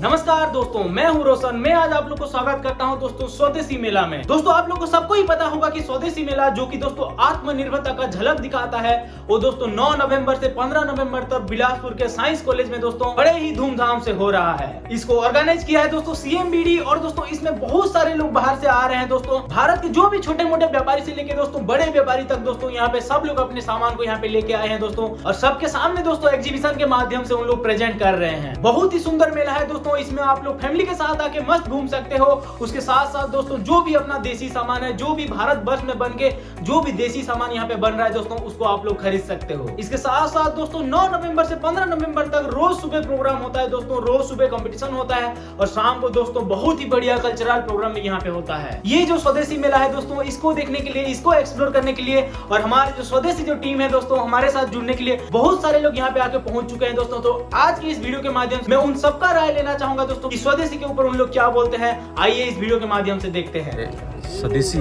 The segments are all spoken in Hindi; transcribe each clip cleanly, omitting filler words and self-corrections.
नमस्कार दोस्तों, मैं हूं रोशन। मैं आज आप लोग को स्वागत करता हूं दोस्तों स्वदेशी मेला में। दोस्तों आप लोग को सबको ही पता होगा कि स्वदेशी मेला जो कि दोस्तों आत्मनिर्भरता का झलक दिखाता है, वो दोस्तों 9 नवंबर से 15 नवंबर तक बिलासपुर के साइंस कॉलेज में दोस्तों बड़े ही धूमधाम से हो रहा है। इसको ऑर्गेनाइज किया है दोस्तों सीएमबीडी और दोस्तों इसमें बहुत सारे लोग बाहर से आ रहे हैं। दोस्तों भारत के जो भी छोटे मोटे व्यापारी से लेके दोस्तों बड़े व्यापारी तक दोस्तों यहाँ पे सब लोग अपने सामान को यहाँ पे लेके आए हैं दोस्तों, और सबके सामने दोस्तों एग्जीबिशन के माध्यम से उन लोग प्रेजेंट कर रहे हैं। बहुत ही सुंदर मेला है दोस्तों। इसमें आप लोग फैमिली के साथ आके मस्त घूम सकते हो। उसके साथ साथ दोस्तों जो भी अपना देसी सामान है, जो भी भारत वर्ष में बन के जो भी देसी सामान यहाँ पे बन रहा है दोस्तों, उसको आप लोग खरीद सकते हो। इसके साथ साथ दोस्तों 9 नवंबर से 15 नवंबर तक रोज सुबह प्रोग्राम होता है दोस्तों, रोज सुबह कंपटीशन होता है और शाम को दोस्तों बहुत ही बढ़िया कल्चरल प्रोग्राम यहाँ पे होता है। ये जो स्वदेशी मेला है दोस्तों, इसको देखने के लिए, इसको एक्सप्लोर करने के लिए और हमारे जो स्वदेशी जो टीम है दोस्तों, हमारे साथ जुड़ने के लिए बहुत सारे लोग यहाँ पे आके पहुंच चुके हैं दोस्तों। तो आज की इस वीडियो के माध्यम से मैं उन सबका राय लेना चाहूंगा दोस्तों कि स्वदेशी के ऊपर उन लोग क्या बोलते हैं। आइए इस वीडियो के माध्यम से देखते हैं। स्वदेशी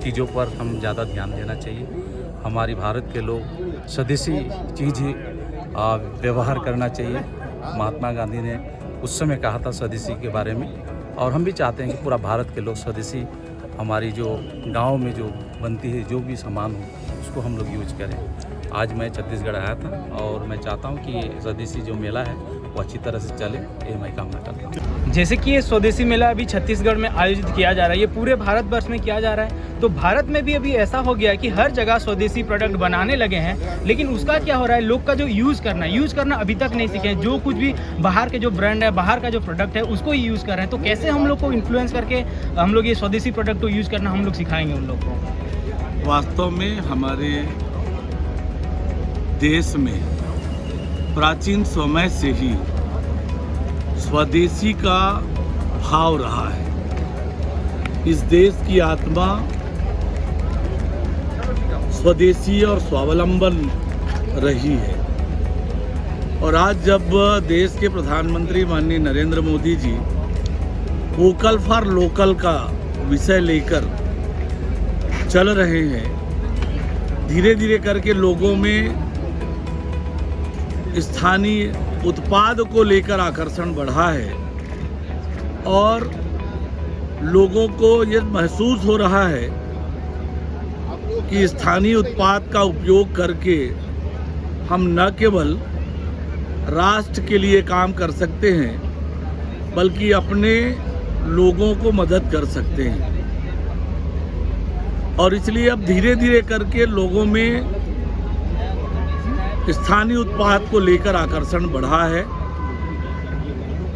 चीज़ों पर हम ज़्यादा ध्यान देना चाहिए। हमारी भारत के लोग स्वदेशी चीज़ व्यवहार करना चाहिए। महात्मा गांधी ने उस समय कहा था स्वदेशी के बारे में, और हम भी चाहते हैं कि पूरा भारत के लोग स्वदेशी, हमारी जो गांव में जो बनती है जो भी सामान हो उसको हम लोग यूज करें। आज मैं छत्तीसगढ़ आया था और मैं चाहता हूं कि ये स्वदेशी जो मेला है वो अच्छी तरह से चले, ये मैं कामना करता हूँ। जैसे कि ये स्वदेशी मेला अभी छत्तीसगढ़ में आयोजित किया जा रहा है, ये पूरे भारतवर्ष में किया जा रहा है, तो भारत में भी अभी ऐसा हो गया कि हर जगह स्वदेशी प्रोडक्ट बनाने लगे हैं। लेकिन उसका क्या हो रहा है, लोग का जो यूज़ करना अभी तक नहीं सीखे हैं। जो कुछ भी बाहर के जो ब्रांड है, बाहर का जो प्रोडक्ट है, उसको ही यूज़ कर रहे हैं। तो कैसे हम लोग को इन्फ्लुएंस करके हम लोग ये स्वदेशी प्रोडक्ट को यूज़ करना हम लोग सिखाएंगे उन लोग को। वास्तव में हमारे देश में प्राचीन समय से ही स्वदेशी का भाव रहा है। इस देश की आत्मा स्वदेशी और स्वावलंबन रही है। और आज जब देश के प्रधानमंत्री माननीय Narendra Modi ji vocal for local का विषय लेकर चल रहे हैं, धीरे धीरे करके लोगों में स्थानीय उत्पाद को लेकर आकर्षण बढ़ा है और लोगों को ये महसूस हो रहा है कि स्थानीय उत्पाद का उपयोग करके हम न केवल राष्ट्र के लिए काम कर सकते हैं बल्कि अपने लोगों को मदद कर सकते हैं। और इसलिए अब धीरे धीरे करके लोगों में स्थानीय उत्पाद को लेकर आकर्षण बढ़ा है।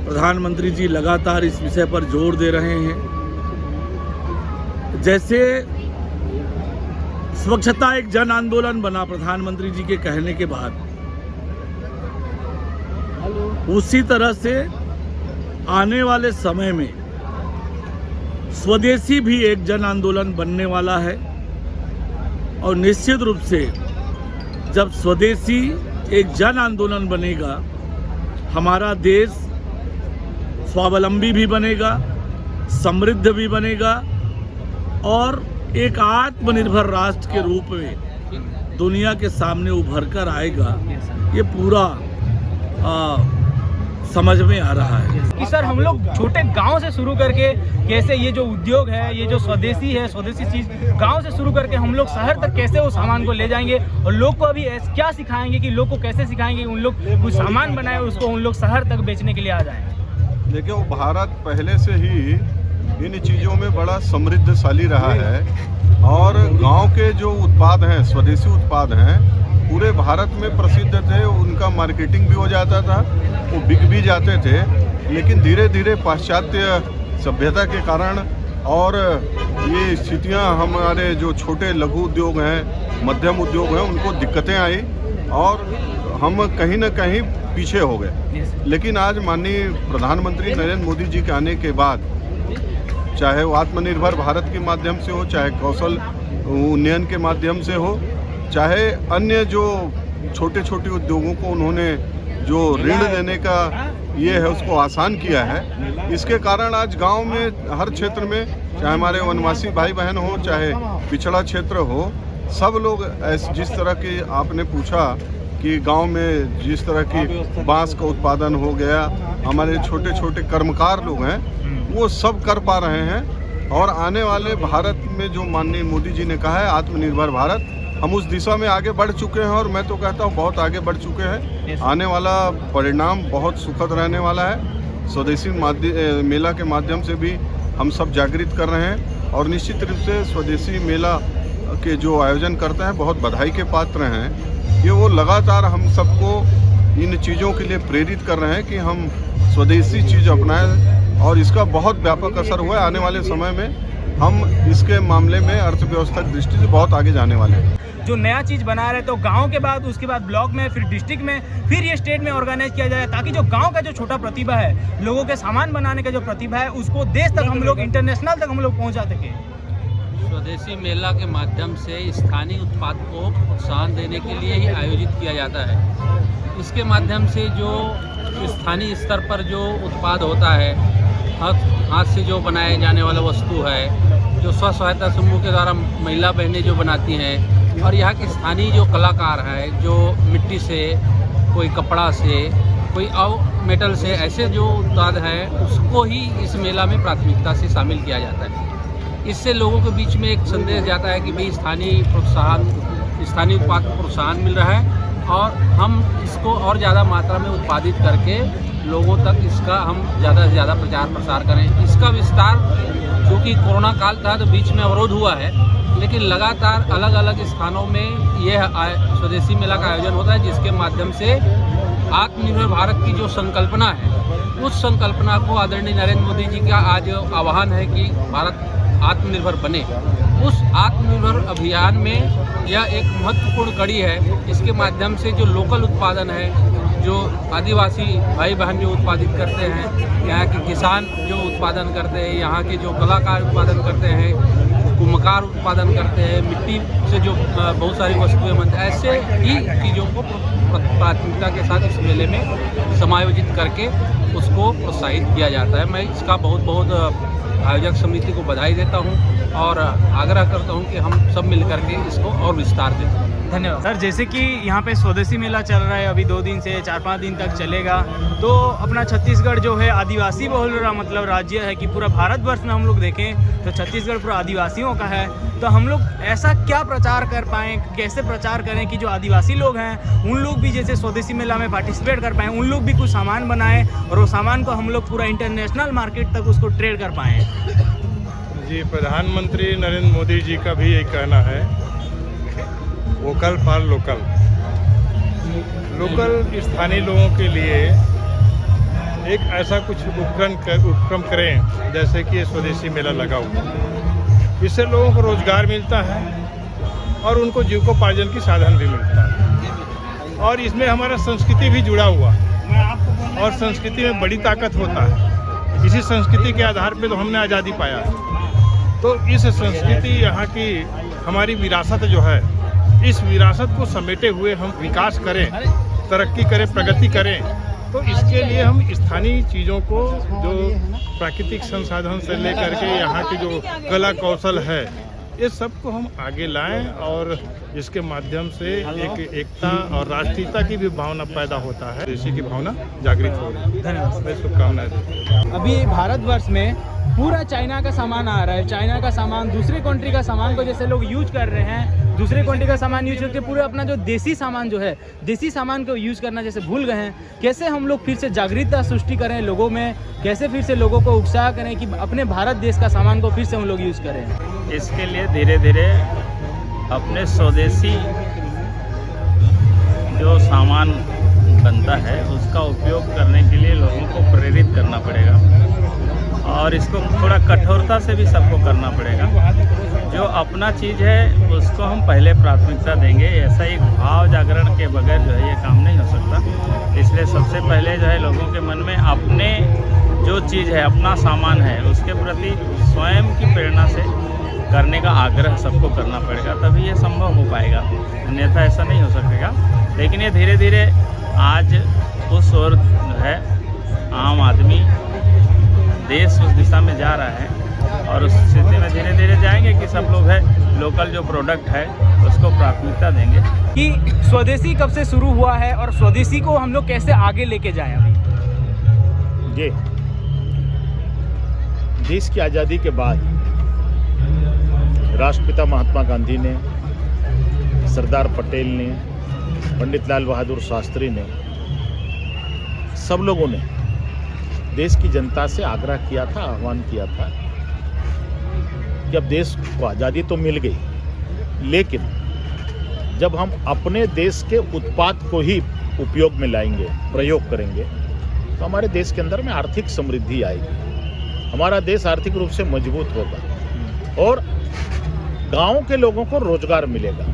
प्रधानमंत्री जी लगातार इस विषय पर जोर दे रहे हैं। जैसे स्वच्छता एक जन आंदोलन बना प्रधानमंत्री जी के कहने के बाद, उसी तरह से आने वाले समय में स्वदेशी भी एक जन आंदोलन बनने वाला है। और निश्चित रूप से जब स्वदेशी एक जन आंदोलन बनेगा, हमारा देश स्वावलंबी भी बनेगा, समृद्ध भी बनेगा और एक आत्मनिर्भर राष्ट्र के रूप में दुनिया के सामने उभर कर आएगा। ये पूरा समझ में आ रहा है कि सर हम लोग छोटे गांव से शुरू करके कैसे ये जो उद्योग है, ये जो स्वदेशी है, स्वदेशी चीज गांव से शुरू करके हम लोग शहर तक कैसे वो सामान को ले जाएंगे और लोग को अभी क्या सिखाएंगे कि लोग को कैसे सिखाएंगे उन लोग कुछ सामान बनाए उसको उन लोग शहर तक बेचने के लिए आ जाए। देखिए, वो भारत पहले से ही इन चीज़ों में बड़ा समृद्धशाली रहा है और गांव के जो उत्पाद हैं, स्वदेशी उत्पाद हैं, पूरे भारत में प्रसिद्ध थे। उनका मार्केटिंग भी हो जाता था, वो बिक भी जाते थे। लेकिन धीरे धीरे पाश्चात्य सभ्यता के कारण और ये स्थितियां, हमारे जो छोटे लघु उद्योग हैं, मध्यम उद्योग हैं, उनको दिक्कतें आई और हम कहीं ना कहीं पीछे हो गए। लेकिन आज माननीय प्रधानमंत्री नरेंद्र मोदी जी के आने के बाद, चाहे वो आत्मनिर्भर भारत के माध्यम से हो, चाहे कौशल उन्नयन के माध्यम से हो, चाहे अन्य जो छोटे छोटे उद्योगों को उन्होंने जो ऋण देने का ये है उसको आसान किया है। इसके कारण आज गांव में, हर क्षेत्र में, चाहे हमारे वनवासी भाई बहन हो, चाहे पिछड़ा क्षेत्र हो, सब लोग जिस तरह की आपने पूछा कि गांव में जिस तरह की बांस का उत्पादन हो गया, हमारे छोटे छोटे कर्मकार लोग हैं वो सब कर पा रहे हैं। और आने वाले भारत में जो माननीय मोदी जी ने कहा है आत्मनिर्भर भारत, हम उस दिशा में आगे बढ़ चुके हैं और मैं तो कहता हूँ बहुत आगे बढ़ चुके हैं। आने वाला परिणाम बहुत सुखद रहने वाला है। स्वदेशी मेला के माध्यम से भी हम सब जागृत कर रहे हैं और निश्चित रूप से स्वदेशी मेला के जो आयोजन करते हैं बहुत बधाई के पात्र हैं। ये वो लगातार हम सबको इन चीज़ों के लिए प्रेरित कर रहे हैं कि हम स्वदेशी चीज़ अपनाएं और इसका बहुत व्यापक असर हुआ है। आने वाले समय में हम इसके मामले में अर्थव्यवस्था की दृष्टि से बहुत आगे जाने वाले हैं। जो नया चीज़ बना रहे तो गांव के बाद उसके बाद ब्लॉक में, फिर डिस्ट्रिक्ट में, फिर ये स्टेट में ऑर्गेनाइज किया जाए ताकि जो गांव का जो छोटा प्रतिभा है, लोगों के सामान बनाने का जो प्रतिभा है, उसको देश तक हम लोग, इंटरनेशनल तक हम लोग पहुंचा सके। स्वदेशी मेला के माध्यम से स्थानीय उत्पाद को प्रोत्साहन देने के लिए ही आयोजित किया जाता है। इसके माध्यम से जो स्थानीय स्तर पर जो उत्पाद होता है, हाथ से जो बनाए जाने वाला वस्तु है, जो स्व सहायता समूह के द्वारा महिला बहनें जो बनाती हैं, और यहाँ के स्थानीय जो कलाकार हैं जो मिट्टी से, कोई कपड़ा से, कोई और मेटल से, ऐसे जो उत्पाद हैं उसको ही इस मेला में प्राथमिकता से शामिल किया जाता है। इससे लोगों के बीच में एक संदेश जाता है कि भाई स्थानीय उत्पाद को प्रोत्साहन मिल रहा है और हम इसको और ज़्यादा मात्रा में उत्पादित करके लोगों तक इसका हम ज़्यादा से ज़्यादा प्रचार प्रसार करें। इसका विस्तार, क्योंकि कोरोना काल था तो बीच में अवरोध हुआ है, लेकिन लगातार अलग अलग स्थानों में यह स्वदेशी मेला का आयोजन होता है, जिसके माध्यम से आत्मनिर्भर भारत की जो संकल्पना है, उस संकल्पना को आदरणीय नरेंद्र मोदी जी का आज आह्वान है कि भारत आत्मनिर्भर बने। उस आत्मनिर्भर अभियान में यह एक महत्वपूर्ण कड़ी है। इसके माध्यम से जो लोकल उत्पादन है, जो आदिवासी भाई बहन जो उत्पादित करते हैं, यहाँ के किसान जो उत्पादन करते हैं, यहाँ के जो कलाकार उत्पादन करते हैं, कुम्हार उत्पादन करते हैं, मिट्टी से जो बहुत सारी वस्तुएं बनती हैं, ऐसे ही चीज़ों को प्राथमिकता के साथ इस मेले में समायोजित करके उसको प्रोत्साहित किया जाता है। मैं इसका बहुत बहुत आयोजक समिति को बधाई देता हूं और आग्रह करता हूं कि हम सब मिलकर के इसको और विस्तार दें। धन्यवाद सर। जैसे कि यहाँ पे स्वदेशी मेला चल रहा है, अभी 2 दिन से 4-5 दिन तक चलेगा, तो अपना छत्तीसगढ़ जो है आदिवासी बहुल मतलब राज्य है कि पूरा भारतवर्ष में हम लोग देखें तो छत्तीसगढ़ पूरा आदिवासियों का है। तो हम लोग ऐसा क्या प्रचार कर पाएँ, कैसे प्रचार करें कि जो आदिवासी लोग हैं उन लोग भी जैसे स्वदेशी मेला में पार्टिसिपेट कर पाएँ, उन लोग भी कुछ सामान बनाएं और वो सामान को हम लोग पूरा इंटरनेशनल मार्केट तक उसको ट्रेड कर पाएँ। जी, प्रधानमंत्री नरेंद्र मोदी जी का भी यही कहना है, वोकल फॉर लोकल। लोकल स्थानीय लोगों के लिए एक ऐसा कुछ उपक्रम करें जैसे कि ये स्वदेशी मेला लगा हुआ, इससे लोगों को रोजगार मिलता है और उनको जीविकोपार्जन की साधन भी मिलता है। और इसमें हमारा संस्कृति भी जुड़ा हुआ है और संस्कृति में बड़ी ताकत होता है। इसी संस्कृति के आधार पे तो हमने आज़ादी पाया है। तो इस संस्कृति, यहाँ की हमारी विरासत जो है, इस विरासत को समेटे हुए हम विकास करें, तरक्की करें, प्रगति करें। तो इसके लिए हम स्थानीय चीज़ों को, जो प्राकृतिक संसाधन से लेकर के यहाँ की जो कला कौशल है, ये सब को हम आगे लाएं और इसके माध्यम से एक एकता और राष्ट्रीयता की भी भावना पैदा होता है, देशी की भावना जागृत हो रही है। धन्यवाद। मैं शुभकामनाएं देता हूं। अभी भारतवर्ष में पूरा चाइना का सामान आ रहा है, चाइना का सामान, दूसरे कंट्री का सामान को जैसे लोग यूज कर रहे हैं, दूसरे कंट्री का सामान यूज करके पूरे अपना जो देसी सामान जो है, देसी सामान को यूज करना जैसे भूल गए हैं। कैसे हम लोग फिर से जागरूकता सृष्टि करें लोगों में, कैसे फिर से लोगों को उत्साह करें कि अपने भारत देश का सामान को फिर से हम लोग यूज करें। इसके लिए धीरे धीरे अपने स्वदेशी जो सामान बनता है उसका उपयोग करने के लिए लोगों को प्रेरित करना पड़ेगा और इसको थोड़ा कठोरता से भी सबको करना पड़ेगा। जो अपना चीज़ है उसको हम पहले प्राथमिकता देंगे, ऐसा एक भाव जागरण के बगैर जो है ये काम नहीं हो सकता। इसलिए सबसे पहले जो है लोगों के मन में अपने जो चीज़ है, अपना सामान है, उसके प्रति स्वयं की प्रेरणा से करने का आग्रह सबको करना पड़ेगा, तभी ये संभव हो पाएगा, अन्यथा ऐसा नहीं हो सकेगा। लेकिन ये धीरे धीरे आज उस ओर है, आम आदमी, देश उस दिशा में जा रहा है और उस स्थिति में धीरे धीरे जाएंगे कि सब लोग है लोकल जो प्रोडक्ट है उसको प्राथमिकता देंगे। कि स्वदेशी कब से शुरू हुआ है और स्वदेशी को हम लोग कैसे आगे लेके जाएं अभी? ये देश की आज़ादी के बाद राष्ट्रपिता महात्मा गांधी ने, सरदार पटेल ने, पंडित लाल बहादुर शास्त्री ने, सब लोगों ने देश की जनता से आग्रह किया था, आह्वान किया था कि अब देश को आज़ादी तो मिल गई, लेकिन जब हम अपने देश के उत्पाद को ही उपयोग में लाएंगे, प्रयोग करेंगे, तो हमारे देश के अंदर में आर्थिक समृद्धि आएगी, हमारा देश आर्थिक रूप से मजबूत होगा और गांव के लोगों को रोजगार मिलेगा,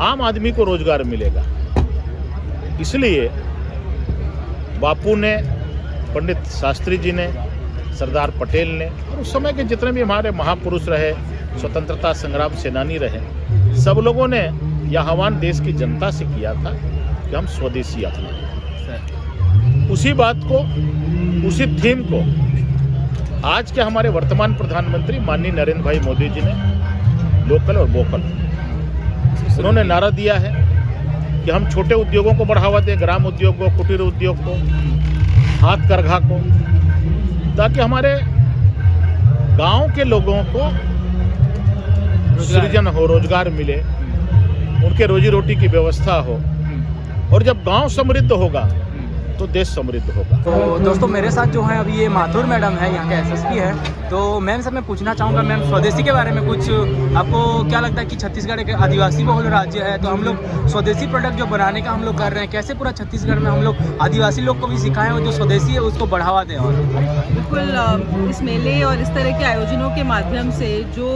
आम आदमी को रोजगार मिलेगा। इसलिए बापू ने, पंडित शास्त्री जी ने, सरदार पटेल ने और उस समय के जितने भी हमारे महापुरुष रहे, स्वतंत्रता संग्राम सेनानी रहे, सब लोगों ने यह आह्वान देश की जनता से किया था कि हम स्वदेशी अपनाएं। उसी बात को, उसी थीम को आज के हमारे वर्तमान प्रधानमंत्री माननीय नरेंद्र भाई मोदी जी ने लोकल और वोकल, उन्होंने नारा दिया है कि हम छोटे उद्योगों को बढ़ावा दें, ग्राम उद्योग को, कुटीर उद्योग को, हाथ करघा को, ताकि हमारे गांव के लोगों को सृजन हो, रोजगार मिले, उनके रोजी रोटी की व्यवस्था हो, और जब गांव समृद्ध होगा तो देश समृद्ध होगा। तो दोस्तों मेरे साथ जो है अभी ये माथुर मैडम है, यहाँ के एसएसपी है। तो मैम से मैं पूछना चाहूँगा, मैम स्वदेशी के बारे में कुछ आपको क्या लगता है कि छत्तीसगढ़ एक आदिवासी बहुल राज्य है, तो हम लोग स्वदेशी प्रोडक्ट जो बनाने का हम लोग कर रहे हैं, कैसे पूरा छत्तीसगढ़ में हम लोग आदिवासी लोग को भी सिखाएं और जो स्वदेशी है उसको बढ़ावा दें? और बिल्कुल इस मेले और इस तरह के आयोजनों के माध्यम से जो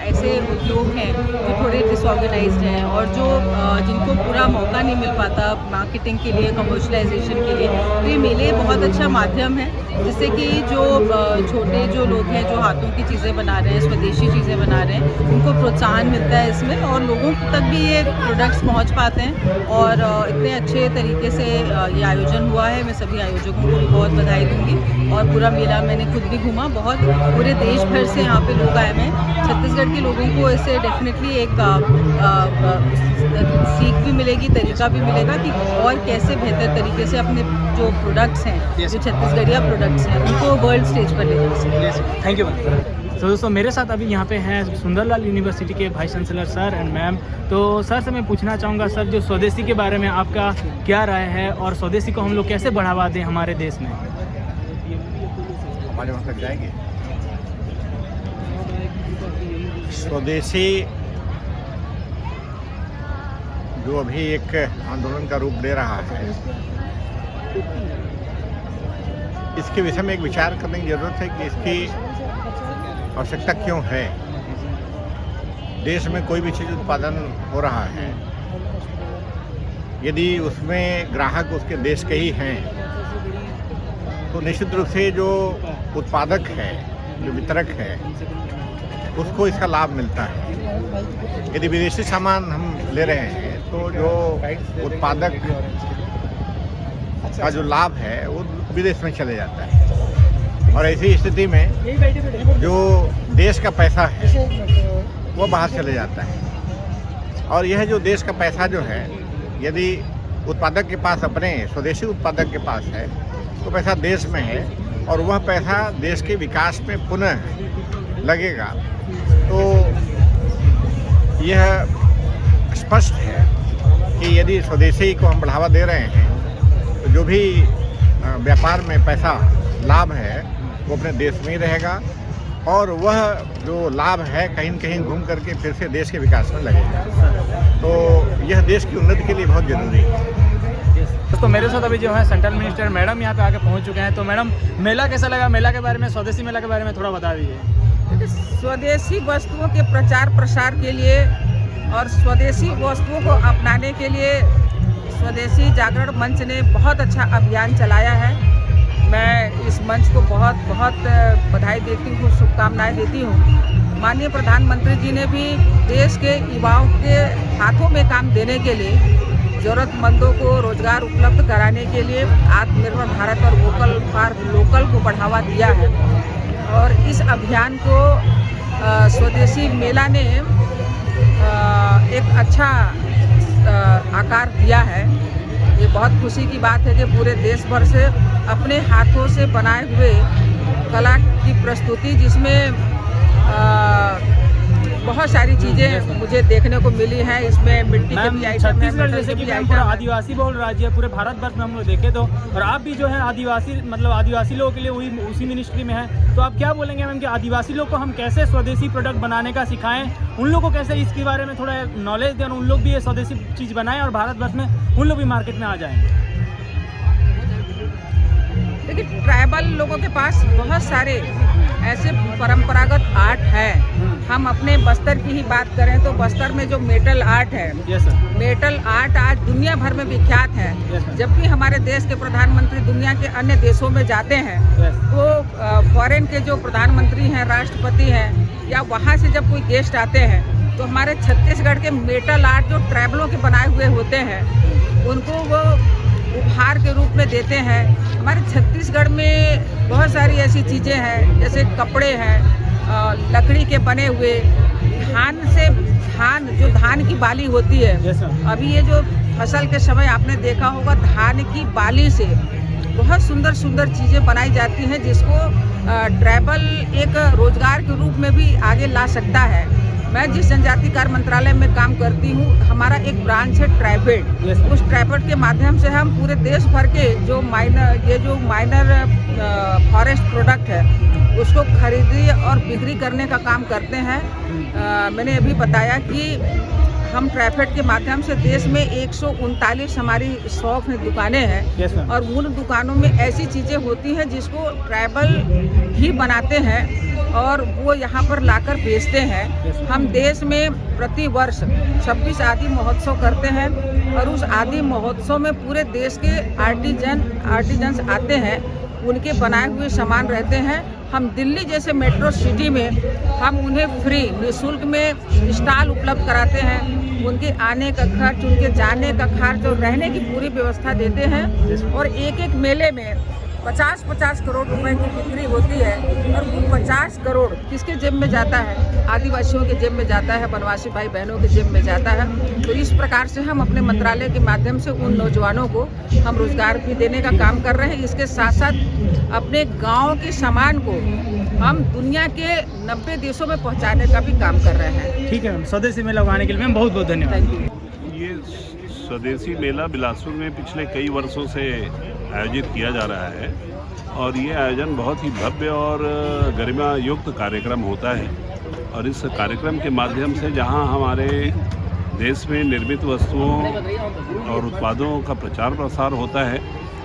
ऐसे उद्योग हैं जो थोड़े डिसऑर्गेनाइज्ड हैं और जो जिनको पूरा मौका नहीं मिल पाता मार्केटिंग के लिए, कमर्शलाइजेशन के लिए, तो ये मेले बहुत अच्छा माध्यम है जिससे कि जो छोटे जो लोग हैं जो हाथों की चीज़ें बना रहे हैं, स्वदेशी चीज़ें बना रहे हैं, उनको प्रोत्साहन मिलता है इसमें और लोगों तक भी ये प्रोडक्ट्स पहुंच पाते हैं। और इतने अच्छे तरीके से ये आयोजन हुआ है, मैं सभी आयोजकों को भी बहुत बधाई दूंगी। और पूरा मेला मैंने खुद भी घूमा, बहुत पूरे देश भर से यहाँ पे लोग आए हुए हैं। छत्तीसगढ़ के लोगों को इससे डेफिनेटली एक सीख भी मिलेगी, तरीका भी मिलेगा कि और कैसे बेहतर तरीके से अपने जो प्रोडक्ट्स हैं, जो छत्तीसगढ़िया प्रोडक्ट्स हैं, उनको वर्ल्ड स्टेज पर ले जा सकें। Thank you ma'am. तो दोस्तों मेरे साथ अभी यहाँ पे हैं सुंदरलाल यूनिवर्सिटी के vice chancellor sir and ma'am. तो सर से मैं पूछना चाहूँगा सर, जो स्वदेशी के बारे में आपका क्या राय है और स्वदेशी को हम लोग कैसे बढ़ावा दें हमारे देश में? हमारे वहाँ तक जाएंगे। स्वदेशी जो अभी एक आंदोलन का रूप ले रहा है, इसके विषय में एक विचार करने की जरूरत है कि इसकी आवश्यकता क्यों है। देश में कोई भी चीज़ उत्पादन हो रहा है, यदि उसमें ग्राहक उसके देश के ही हैं तो निश्चित रूप से जो उत्पादक है, जो वितरक है, उसको इसका लाभ मिलता है। यदि विदेशी सामान हम ले रहे हैं तो जो उत्पादक का जो लाभ है वो विदेश में चले जाता है, और ऐसी स्थिति में जो देश का पैसा है वो बाहर चले जाता है। और यह जो देश का पैसा जो है, यदि उत्पादक के पास, अपने स्वदेशी उत्पादक के पास है, तो पैसा देश में है और वह पैसा देश के विकास में पुनः लगेगा, तो यह स्पष्ट है कि यदि स्वदेशी को हम बढ़ावा दे रहे हैं तो जो भी व्यापार में पैसा लाभ है वो अपने देश में ही रहेगा, और वह जो लाभ है कहीं न कहीं घूम करके फिर से देश के विकास में लगेगा। तो यह देश की उन्नति के लिए बहुत जरूरी है। तो मेरे साथ अभी जो है सेंट्रल मिनिस्टर मैडम यहाँ पे आके पहुँच चुके हैं। तो मैडम, मेला कैसा लगा? मेला के बारे में, स्वदेशी मेला के बारे में थोड़ा बता दीजिए। स्वदेशी वस्तुओं के प्रचार प्रसार के लिए और स्वदेशी वस्तुओं को अपनाने के लिए स्वदेशी जागरण मंच ने बहुत अच्छा अभियान चलाया है। मैं इस मंच को बहुत बहुत बधाई देती हूँ, शुभकामनाएं देती हूँ। माननीय प्रधानमंत्री जी ने भी देश के युवाओं के हाथों में काम देने के लिए, ज़रूरतमंदों को रोजगार उपलब्ध कराने के लिए आत्मनिर्भर भारत और वोकल फॉर लोकल को बढ़ावा दिया है। और इस अभियान को स्वदेशी मेला ने एक अच्छा आकार दिया है। ये बहुत खुशी की बात है कि पूरे देश भर से अपने हाथों से बनाए हुए कला की प्रस्तुति, जिसमें बहुत सारी चीज़ें मुझे देखने को मिली हैं। इसमें मिट्टी के भी आइटम, छत्तीसगढ़ जैसे कि मैम पूरा आदिवासी बहुल राज्य है पूरे भारत वर्ष में हम लोग देखे तो, और आप भी जो है आदिवासी मतलब आदिवासी लोगों के लिए वही उसी मिनिस्ट्री में है, तो आप क्या बोलेंगे मैम कि आदिवासी लोग को हम कैसे स्वदेशी प्रोडक्ट बनाने का सिखाएं, उन लोगों को कैसे इसके बारे में थोड़ा नॉलेज दें, उन लोग भी ये स्वदेशी चीज़ बनाएं और भारत वर्ष में उन लोग भी मार्केट में आ जाएँ? देखिए, ट्राइबल लोगों के पास बहुत सारे ऐसे परंपरागत आर्ट है। हम अपने बस्तर की ही बात करें तो बस्तर में जो मेटल आर्ट है, मेटल आर्ट आज दुनिया भर में विख्यात है। जब भी हमारे देश के प्रधानमंत्री दुनिया के अन्य देशों में जाते हैं तो फॉरेन के जो प्रधानमंत्री हैं, राष्ट्रपति हैं, या वहाँ से जब कोई गेस्ट आते हैं तो हमारे छत्तीसगढ़ के मेटल आर्ट जो ट्राइबलों के बनाए हुए होते हैं उनको वो उपहार के रूप में देते हैं। हमारे छत्तीसगढ़ में बहुत सारी ऐसी चीज़ें हैं, जैसे कपड़े हैं लकड़ी के बने हुए, धान की बाली होती है। अभी ये जो फसल के समय आपने देखा होगा, धान की बाली से बहुत सुंदर सुंदर चीज़ें बनाई जाती हैं, जिसको ट्राइबल एक रोजगार के रूप में भी आगे ला सकता है। मैं जिस जनजाति कार्य मंत्रालय में काम करती हूँ, हमारा एक ब्रांच है ट्राइफेड। उस ट्राइफेड के माध्यम से हम पूरे देश भर के जो माइनर फॉरेस्ट प्रोडक्ट है उसको खरीदी और बिक्री करने का काम करते हैं। मैंने अभी बताया कि हम ट्राइफेड के माध्यम से देश में 139 हमारी शॉप हैं, दुकानें हैं, और उन दुकानों में ऐसी चीज़ें होती हैं जिसको ट्राइबल ही बनाते हैं और वो यहाँ पर लाकर बेचते हैं। हम देश में प्रति वर्ष 26 आदि महोत्सव करते हैं और उस आदि महोत्सव में पूरे देश के आर्टिजन्स आते हैं, उनके बनाए हुए सामान रहते हैं। हम दिल्ली जैसे मेट्रो सिटी में हम उन्हें फ्री निःशुल्क में स्टॉल उपलब्ध कराते हैं। उनके आने का खर्च, उनके जाने का खर्च और रहने की पूरी व्यवस्था देते हैं। और एक एक मेले में 50-50 करोड़ रुपए की बिक्री होती है और वो 50 करोड़ किसके जेब में जाता है? आदिवासियों के जेब में जाता है, वनवासी भाई बहनों के जेब में जाता है। तो इस प्रकार से हम अपने मंत्रालय के माध्यम से उन नौजवानों को हम रोजगार भी देने का काम कर रहे हैं। इसके साथ साथ अपने गाँव के सामान को हम दुनिया के 90 देशों में पहुँचाने का भी काम कर रहे हैं। ठीक है मैम, स्वदेशी मेला लगाने के लिए मैम बहुत बहुत धन्यवाद। Thank you. ये स्वदेशी मेला बिलासपुर में पिछले कई वर्षों से आयोजित किया जा रहा है और ये आयोजन बहुत ही भव्य और गरिमा युक्त कार्यक्रम होता है। और इस कार्यक्रम के माध्यम से जहां हमारे देश में निर्मित वस्तुओं और उत्पादों का प्रचार प्रसार होता है,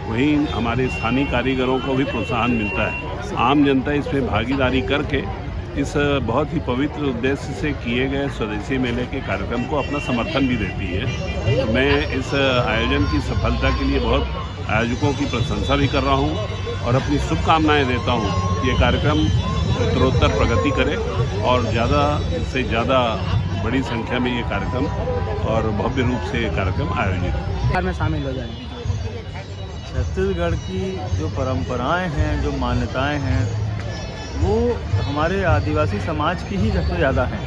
वहीं हमारे स्थानीय कारीगरों को भी प्रोत्साहन मिलता है। आम जनता इसमें भागीदारी करके इस बहुत ही पवित्र उद्देश्य से किए गए स्वदेशी मेले के कार्यक्रम को अपना समर्थन भी देती है। तो मैं इस आयोजन की सफलता के लिए बहुत आयोजकों की प्रशंसा भी कर रहा हूं और अपनी शुभकामनाएं देता हूं। ये कार्यक्रम उत्तरोत्तर प्रगति करे और ज़्यादा से ज़्यादा बड़ी संख्या में ये कार्यक्रम और भव्य रूप से ये कार्यक्रम आयोजित में शामिल हो जाएंगे। छत्तीसगढ़ की जो परंपराएं हैं, जो मान्यताएं हैं, वो हमारे आदिवासी समाज की ही सबसे ज़्यादा हैं।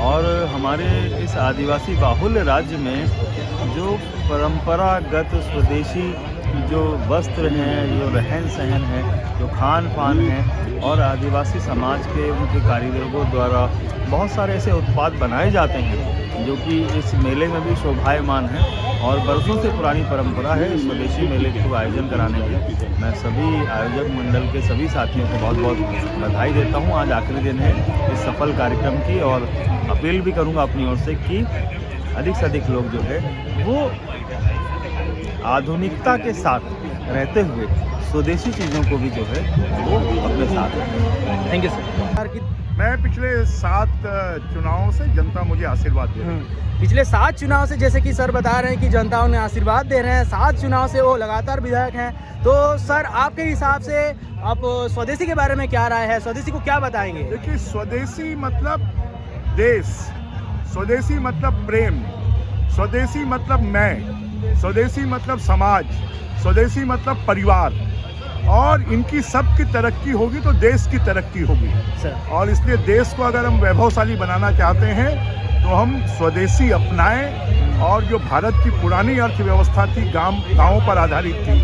और हमारे इस आदिवासी बाहुल्य राज्य में जो परंपरागत स्वदेशी जो वस्त्र हैं, जो रहन सहन है, जो खान पान है, और आदिवासी समाज के उनके कारीगरों द्वारा बहुत सारे ऐसे उत्पाद बनाए जाते हैं जो कि इस मेले में भी शोभायमान है। और बरसों से पुरानी परंपरा है स्वदेशी मेले को आयोजन कराने की। मैं सभी आयोजक मंडल के सभी साथियों को बहुत बहुत बधाई देता हूं। आज आखिरी दिन है इस सफल कार्यक्रम की और अपील भी करूंगा अपनी ओर से कि अधिक से अधिक लोग जो है वो आधुनिकता के साथ रहते हुए स्वदेशी चीज़ों को भी जो है वो अपने साथ रखें। Thank you sir. मैं पिछले 7 चुनावों से जनता मुझे आशीर्वाद दे रही है। पिछले 7 चुनाव से जैसे कि सर बता रहे हैं कि जनता उन्हें आशीर्वाद दे रहे हैं, 7 चुनाव से वो लगातार विधायक हैं। तो सर आपके हिसाब से आप स्वदेशी के बारे में क्या राय है, स्वदेशी को क्या बताएंगे? देखिए, स्वदेशी मतलब देश, स्वदेशी मतलब प्रेम, स्वदेशी मतलब मैं, स्वदेशी मतलब समाज, स्वदेशी मतलब परिवार। और इनकी सबकी तरक्की होगी तो देश की तरक्की होगी। और इसलिए देश को अगर हम वैभवशाली बनाना चाहते हैं तो हम स्वदेशी अपनाएं, और जो भारत की पुरानी अर्थव्यवस्था थी गांवों पर आधारित थी,